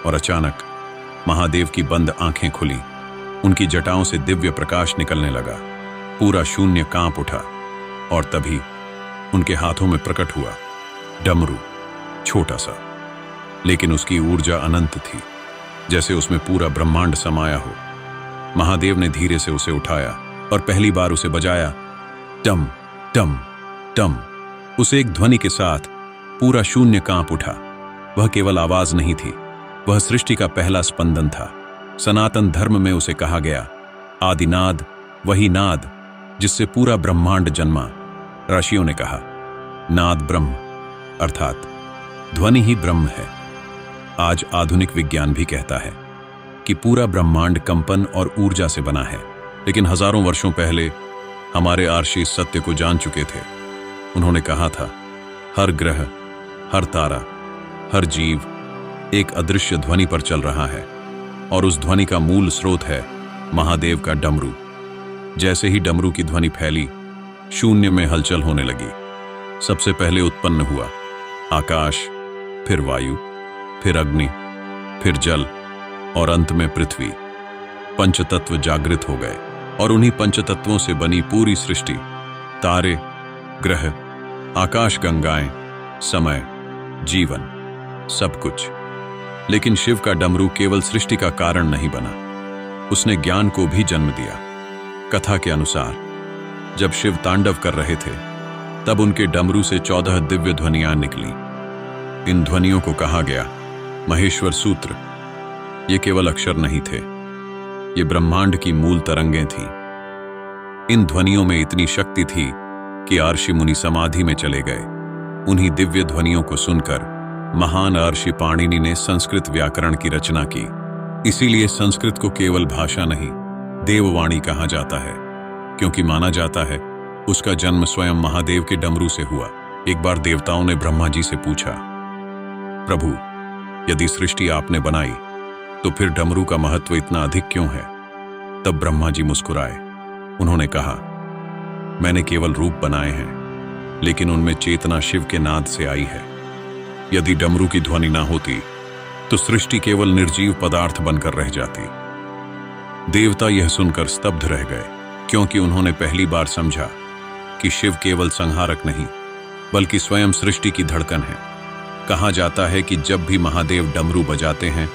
और अचानक महादेव की बंद आंखें खुली। उनकी जटाओं से दिव्य प्रकाश निकलने लगा। पूरा शून्य कांप उठा और तभी उनके हाथों में प्रकट हुआ डमरू, छोटा सा, लेकिन उसकी ऊर्जा अनंत थी, जैसे उसमें पूरा ब्रह्मांड समाया हो। महादेव ने धीरे से उसे उठाया और पहली बार उसे बजाया। टम टम टम। उस एक ध्वनि के साथ पूरा शून्य कांप उठा। वह केवल आवाज नहीं थी, वह सृष्टि का पहला स्पंदन था। सनातन धर्म में उसे कहा गया आदिनाद, वही नाद जिससे पूरा ब्रह्मांड जन्मा। ऋषियों ने कहा नाद ब्रह्म, अर्थात ध्वनि ही ब्रह्म है। आज आधुनिक विज्ञान भी कहता है कि पूरा ब्रह्मांड कंपन और ऊर्जा से बना है, लेकिन हजारों वर्षों पहले हमारे आर्षि इस सत्य को जान चुके थे। उन्होंने कहा था हर ग्रह, हर तारा, हर जीव एक अदृश्य ध्वनि पर चल रहा है और उस ध्वनि का मूल स्रोत है महादेव का डमरू। जैसे ही डमरू की ध्वनि फैली, शून्य में हलचल होने लगी। सबसे पहले उत्पन्न हुआ आकाश, फिर वायु, फिर अग्नि, फिर जल और अंत में पृथ्वी। पंचतत्व जागृत हो गए और उन्हीं पंचतत्वों से बनी पूरी सृष्टि, तारे, ग्रह, आकाश गंगाएं, समय, जीवन, सब कुछ। लेकिन शिव का डमरू केवल सृष्टि का कारण नहीं बना, उसने ज्ञान को भी जन्म दिया। कथा के अनुसार जब शिव तांडव कर रहे थे, तब उनके डमरू से 14 दिव्य ध्वनियां निकली। इन ध्वनियों को कहा गया महेश्वर सूत्र। ये केवल अक्षर नहीं थे, ये ब्रह्मांड की मूल तरंगें थीं। इन ध्वनियों में इतनी शक्ति थी कि अर्षि मुनि समाधि में चले गए। उन्हीं दिव्य ध्वनियों को सुनकर महान अर्षि पाणिनि ने संस्कृत व्याकरण की रचना की। इसीलिए संस्कृत को केवल भाषा नहीं, देववाणी कहा जाता है, क्योंकि माना जाता है उसका जन्म स्वयं महादेव के डमरू से हुआ। एक बार देवताओं ने ब्रह्मा जी से पूछा, प्रभु, यदि सृष्टि आपने बनाई तो फिर डमरू का महत्व इतना अधिक क्यों है? तब ब्रह्मा जी मुस्कुराए। उन्होंने कहा, मैंने केवल रूप बनाए हैं, लेकिन उनमें चेतना शिव के नाद से आई है। यदि डमरू की ध्वनि ना होती तो सृष्टि केवल निर्जीव पदार्थ बनकर रह जाती। देवता यह सुनकर स्तब्ध रह गए, क्योंकि उन्होंने पहली बार समझा कि शिव केवल संहारक नहीं, बल्कि स्वयं सृष्टि की धड़कन है। कहा जाता है कि जब भी महादेव डमरू बजाते हैं